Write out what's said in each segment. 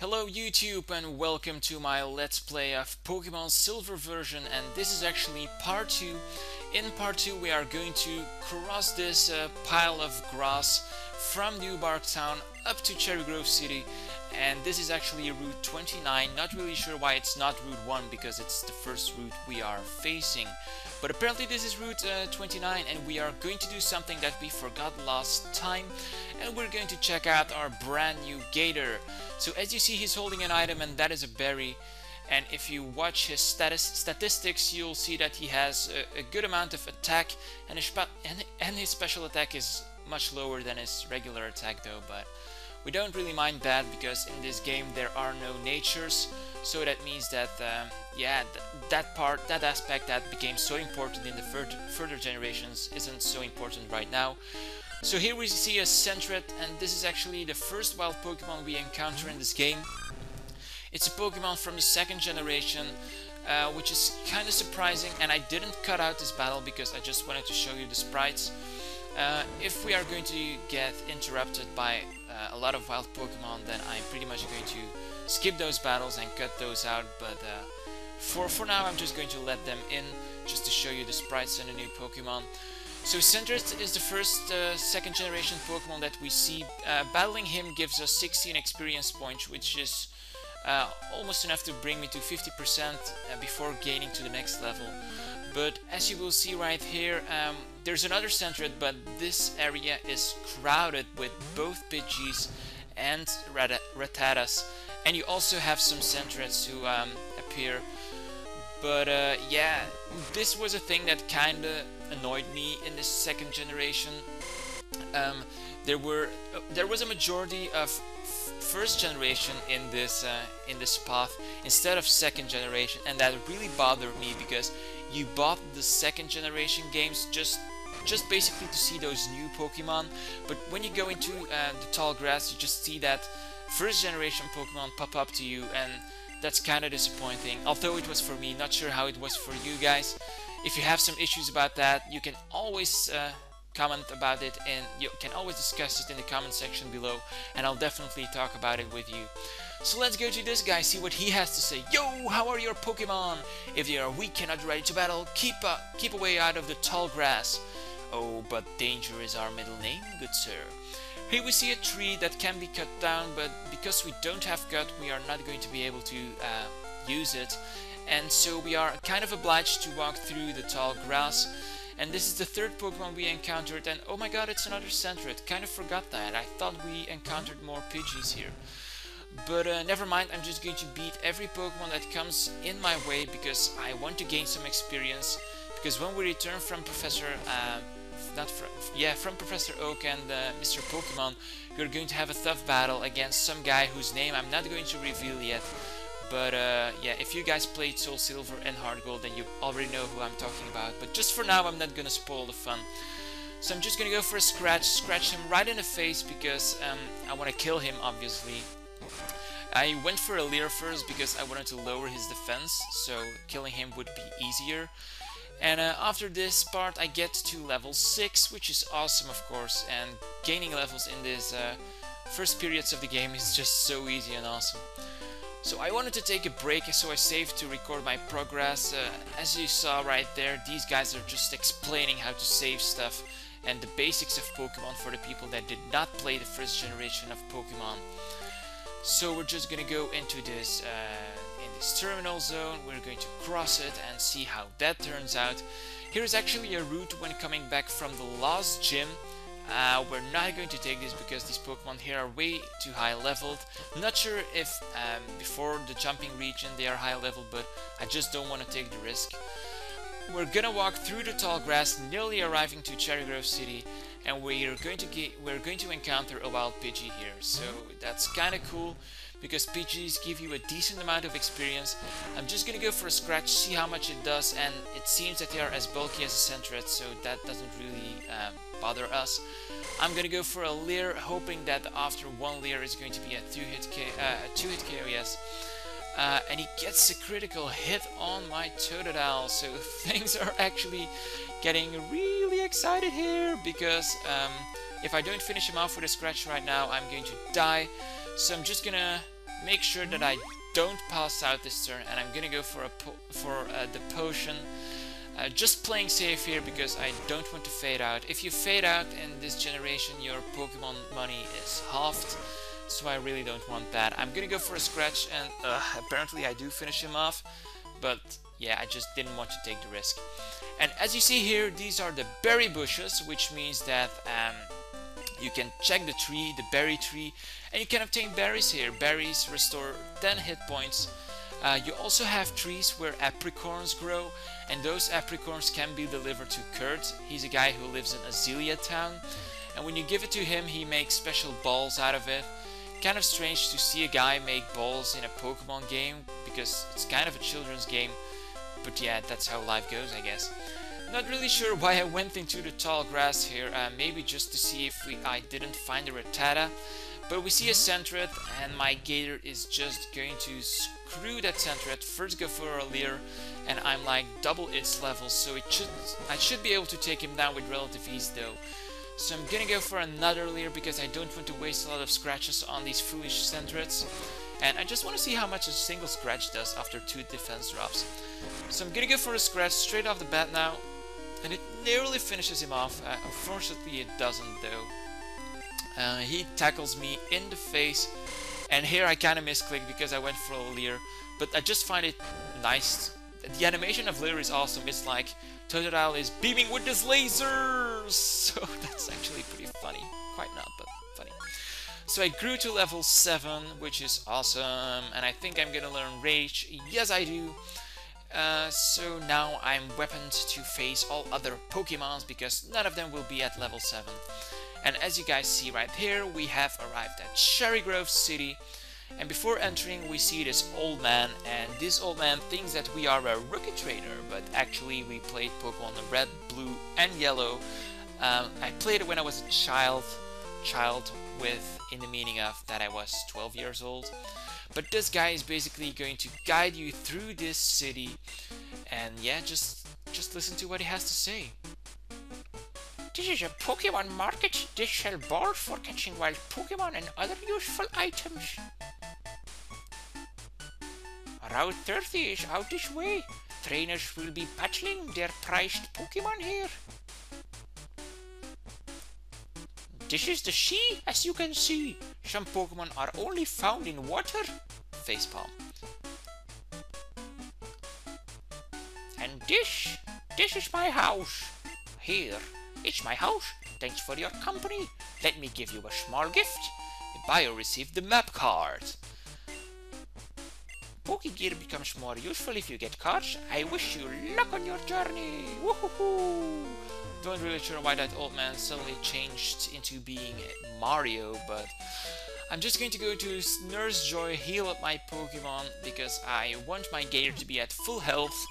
Hello YouTube and welcome to my Let's Play of Pokemon Silver Version, and this is actually part 2. In part 2 we are going to cross this pile of grass from New Bark Town up to Cherry Grove City, and this is actually Route 29. Not really sure why it's not Route 1 because it's the first route we are facing. But apparently this is Route 29 and we are going to do something that we forgot last time, and we're going to check out our brand new Gator. So as you see, he's holding an item and that is a berry, and if you watch his statistics you'll see that he has a good amount of attack, and his special attack is much lower than his regular attack though, but we don't really mind that because in this game there are no natures, so that means that that aspect that became so important in the further generations isn't so important right now. So here we see a Sentret, and this is actually the first wild Pokemon we encounter in this game. It's a Pokemon from the second generation, which is kind of surprising, and I didn't cut out this battle because I just wanted to show you the sprites. If we are going to get interrupted by a lot of wild Pokemon, then I'm pretty much going to skip those battles and cut those out, but for now I'm just going to let them in just to show you the sprites and the new Pokemon. So Sentret is the first second generation Pokemon that we see. Battling him gives us 16 experience points, which is almost enough to bring me to 50% before gaining to the next level. But as you will see right here, there's another Sentret, but this area is crowded with both Pidgeys and Rattatas, and you also have some Sentrets who appear. But yeah, this was a thing that kinda annoyed me in this second generation. There was a majority of first generation in this path instead of second generation, and that really bothered me because you bought the second generation games just basically to see those new Pokemon, but when you go into the tall grass you just see that first generation Pokemon pop up to you, and that's kind of disappointing, although it was for me. Not sure how it was for you guys. If you have some issues about that, you can always comment about it, and you can always discuss it in the comment section below, and I'll definitely talk about it with you. So let's go to this guy, see what he has to say. Yo, how are your Pokemon? If they are weak and not ready to battle, keep away out of the tall grass. Oh, but danger is our middle name, good sir. Here we see a tree that can be cut down, but because we don't have cut, we are not going to be able to use it. And so we are kind of obliged to walk through the tall grass. And this is the third Pokemon we encountered, and oh my god, it's another Sentret. Kind of forgot that. I thought we encountered more Pidgeys here. But never mind, I'm just going to beat every Pokemon that comes in my way because I want to gain some experience. Because when we return from Professor Oak and Mr. Pokemon, we're going to have a tough battle against some guy whose name I'm not going to reveal yet. But yeah, if you guys played Soul Silver and Heart Gold, then you already know who I'm talking about. But just for now, I'm not gonna spoil the fun. So I'm just gonna go for a scratch him right in the face because I want to kill him, obviously. I went for a Leer first because I wanted to lower his defense, so killing him would be easier. And after this part I get to level 6, which is awesome of course, and gaining levels in these first periods of the game is just so easy and awesome. So I wanted to take a break, so I saved to record my progress. As you saw right there, these guys are just explaining how to save stuff and the basics of Pokemon for the people that did not play the first generation of Pokemon. So we're just gonna go into this terminal zone. We're going to cross it and see how that turns out. Here is actually a route when coming back from the Lost Gym. We're not going to take this because these Pokemon here are way too high leveled. Not sure if before the jumping region they are high leveled, but I just don't want to take the risk. We're gonna walk through the tall grass, nearly arriving to Cherry Grove City, and we're going to encounter a wild Pidgey here. So that's kind of cool because Pidgeys give you a decent amount of experience. I'm just gonna go for a scratch, see how much it does, and it seems that they are as bulky as a Sentret, so that doesn't really bother us. I'm gonna go for a Leer, hoping that after one Leer is going to be a 2-hit KO, yes. And he gets a critical hit on my Totodile, so things are actually getting really excited here because if I don't finish him off with a scratch right now, I'm going to die. So I'm just gonna make sure that I don't pass out this turn, and I'm gonna go for the potion. Just playing safe here because I don't want to fade out. If you fade out in this generation, your Pokemon money is halved, so I really don't want that. I'm gonna go for a scratch, and apparently I do finish him off, but yeah, I just didn't want to take the risk. And as you see here, these are the berry bushes, which means that you can check the tree, the berry tree, and you can obtain berries here. Berries restore 10 hit points. You also have trees where apricorns grow, and those apricorns can be delivered to Kurt. He's a guy who lives in Azalea Town, and when you give it to him, he makes special balls out of it. Kind of strange to see a guy make balls in a Pokemon game, because it's kind of a children's game, but yeah, that's how life goes, I guess. Not really sure why I went into the tall grass here, maybe just to see if I didn't find a Rattata. But we see a Sentret, and my Gator is just going to screw that Sentret. First go for a Leer, and I'm like double its level, so I should be able to take him down with relative ease though. So I'm gonna go for another Leer because I don't want to waste a lot of scratches on these foolish Sentrets. And I just want to see how much a single scratch does after 2 defense drops. So I'm gonna go for a scratch straight off the bat now, and it nearly finishes him off. Unfortunately it doesn't though. He tackles me in the face, and here I kind of misclicked because I went for a Leer, but I just find it nice. The animation of Leer is awesome. It's like Totodile is beaming with his lasers, so that's actually pretty funny. Quite not, but funny. So I grew to level 7, which is awesome, and I think I'm gonna learn Rage. Yes, I do. So now I'm weaponed to face all other Pokemons because none of them will be at level 7. And as you guys see right here, we have arrived at Cherry Grove City. And before entering, we see this old man, and this old man thinks that we are a rookie trainer, but actually we played Pokemon Red, Blue, and Yellow. I played it when I was a child with, in the meaning of that I was 12 years old. But this guy is basically going to guide you through this city, and yeah, just listen to what he has to say. This is a Pokemon market. They sell balls for catching wild Pokemon and other useful items. Route 30 is out this way. Trainers will be battling their prized Pokemon here. This is the sea, as you can see. Some Pokemon are only found in water. Facepalm. And this is my house. Here, it's my house. Thanks for your company. Let me give you a small gift. The buyer received the map card. Pokegear becomes more useful if you get cards. I wish you luck on your journey. Woohoo! Don't really sure why that old man suddenly changed into being Mario, but I'm just going to go to Nurse Joy, heal up my Pokemon, because I want my Gator to be at full health.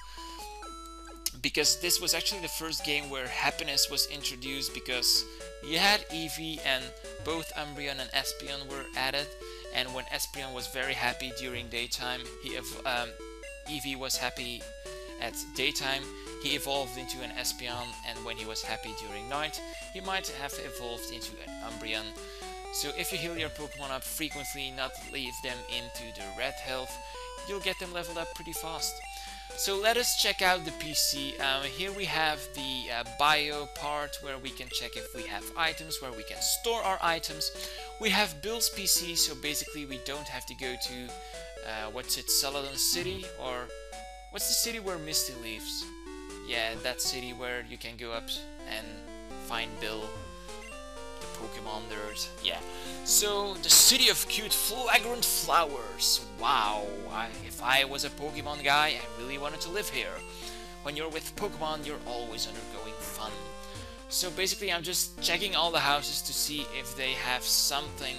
Because this was actually the first game where happiness was introduced, because you had Eevee and both Umbreon and Espeon were added, and when Espeon was very happy during daytime, Eevee was happy at daytime, he evolved into an Espeon, and when he was happy during night, he might have evolved into an Umbreon. So if you heal your Pokemon up frequently, not leave them into the red health, you'll get them leveled up pretty fast. So let us check out the PC. Here we have the bio part where we can check if we have items, where we can store our items. We have Bill's PC, so basically we don't have to go to, what's it, Celadon City, or what's the city where Misty lives? Yeah, that city where you can go up and find Bill, the Pokemon nerd. Yeah. So, the city of cute flagrant flowers. Wow. If I was a Pokemon guy, I really wanted to live here. When you're with Pokemon, you're always undergoing fun. So basically, I'm just checking all the houses to see if they have something,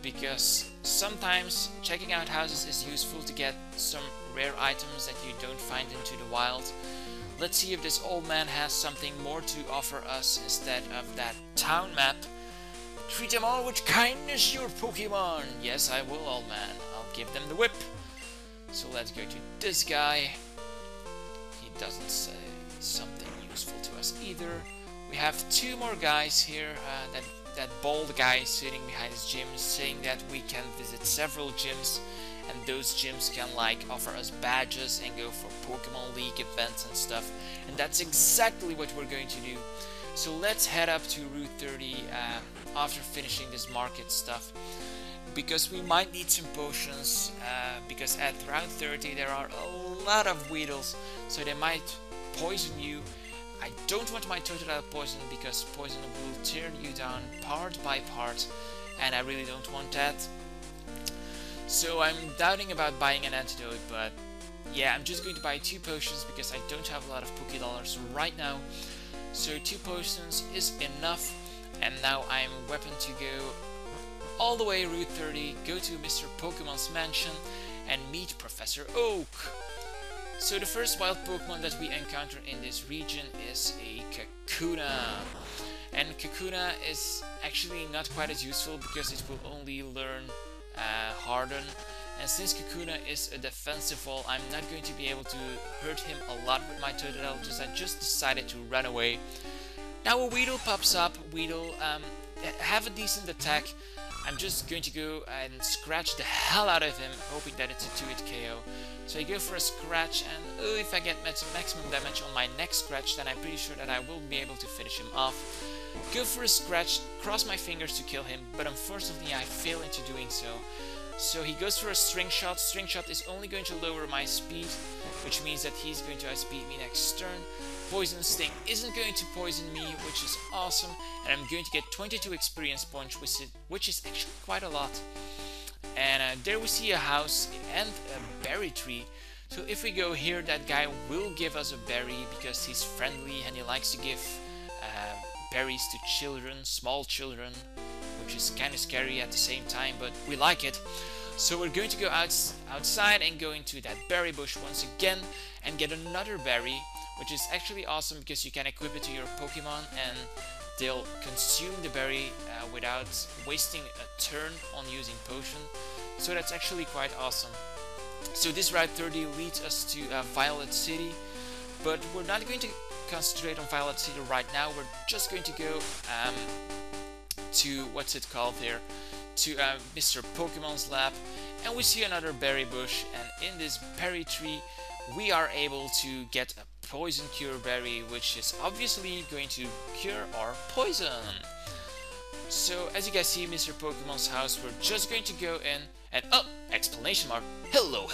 because sometimes checking out houses is useful to get some rare items that you don't find into the wild. Let's see if this old man has something more to offer us instead of that town map. Treat them all with kindness, your Pokemon. Yes, I will, old man. I'll give them the whip. So let's go to this guy. He doesn't say something useful to us either. We have 2 more guys here. That bald guy sitting behind his gym saying that we can visit several gyms and those gyms can like offer us badges and go for Pokemon League events and stuff, and that's exactly what we're going to do. So let's head up to Route 30 after finishing this market stuff, because we might need some potions, because at Route 30 there are a lot of Weedles, so they might poison you. I don't want my Totodile poisoned, because poison will tear you down part by part, and I really don't want that. So I'm doubting about buying an antidote, but yeah, I'm just going to buy 2 potions because I don't have a lot of Poké Dollars right now. So 2 potions is enough, and now I'm weapon to go all the way Route 30, go to Mr. Pokemon's mansion, and meet Professor Oak. So the first wild Pokemon that we encounter in this region is a Kakuna. And Kakuna is actually not quite as useful because it will only learn Harden. And since Kakuna is a defensive wall, I'm not going to be able to hurt him a lot with my Totodile, I just decided to run away. Now a Weedle pops up. Weedle have a decent attack. I'm just going to go and scratch the hell out of him, hoping that it's a 2-hit KO. So I go for a scratch, and if I get maximum damage on my next scratch, then I'm pretty sure that I will be able to finish him off. Go for a scratch, cross my fingers to kill him, but unfortunately I fail into doing so. So he goes for a string shot. String shot is only going to lower my speed, which means that he's going to outspeed me next turn. Poison Sting isn't going to poison me, which is awesome, and I'm going to get 22 experience points, which is actually quite a lot. And there we see a house and a berry tree. So if we go here, that guy will give us a berry because he's friendly and he likes to give berries to children, small children, which is kind of scary at the same time, but we like it. So we're going to go outside and go into that berry bush once again and get another berry, which is actually awesome because you can equip it to your Pokemon and they'll consume the berry without wasting a turn on using potion. So that's actually quite awesome. So this Route 30 leads us to Violet City, but we're not going to concentrate on Violet City right now. We're just going to go to, what's it called here, to Mr. Pokemon's lab, and we see another berry bush, and in this berry tree we are able to get a poison cure berry, which is obviously going to cure our poison. So as you guys see, Mr. Pokemon's house, we're just going to go in and exclamation mark, hello,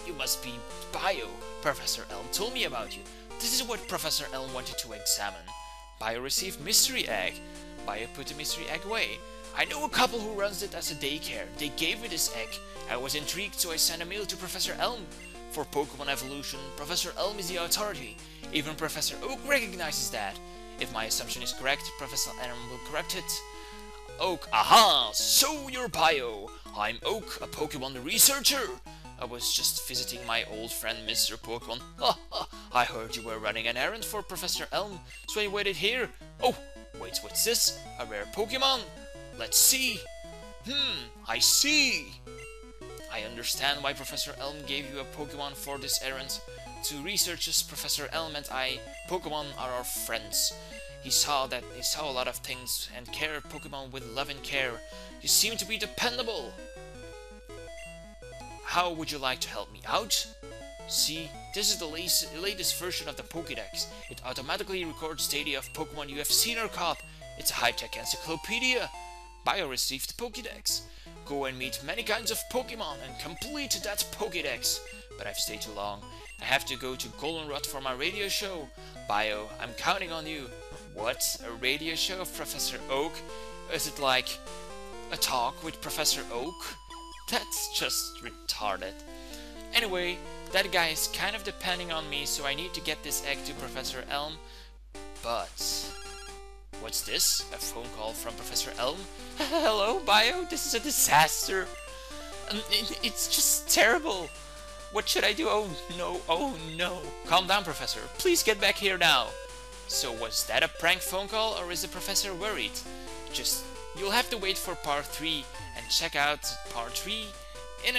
you must be Bio. Professor Elm told me about you. This is what Professor Elm wanted to examine. Bio received mystery egg. Bio put the mystery egg away. I know a couple who runs it as a daycare. They gave me this egg. I was intrigued, so I sent a mail to Professor Elm. For Pokemon evolution, Professor Elm is the authority. Even Professor Oak recognizes that. If my assumption is correct, Professor Elm will correct it. Oak, aha! So you're Bio. I'm Oak, a Pokemon researcher. I was just visiting my old friend Mr. Pokemon. I heard you were running an errand for Professor Elm, so I waited here. Oh, wait, what's this? A rare Pokemon? Let's see. I see. I understand why Professor Elm gave you a Pokemon for this errand. To researchers, Professor Elm and I, Pokemon are our friends. He saw a lot of things and cared Pokemon with love and care. You seem to be dependable. How would you like to help me out? See, this is the latest version of the Pokédex. It automatically records data of Pokemon you have seen or caught. It's a high-tech encyclopedia. Bio received Pokédex. Go and meet many kinds of Pokemon and complete that Pokédex. But I've stayed too long. I have to go to Goldenrod for my radio show. Bio, I'm counting on you. What? A radio show of Professor Oak? Is it like a talk with Professor Oak? That's just retarded. Anyway, that guy is kind of depending on me, so I need to get this egg to Professor Elm. But what's this? A phone call from Professor Elm? Hello, Bio, this is a disaster. It's just terrible. What should I do? Oh no. Calm down, Professor. Please get back here now. So was that a prank phone call, or is the Professor worried? You'll have to wait for part 3 and check out part 3 in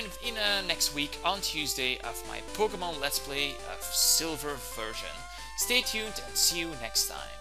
next week on Tuesday of my Pokemon Let's Play of Silver Version. Stay tuned and see you next time.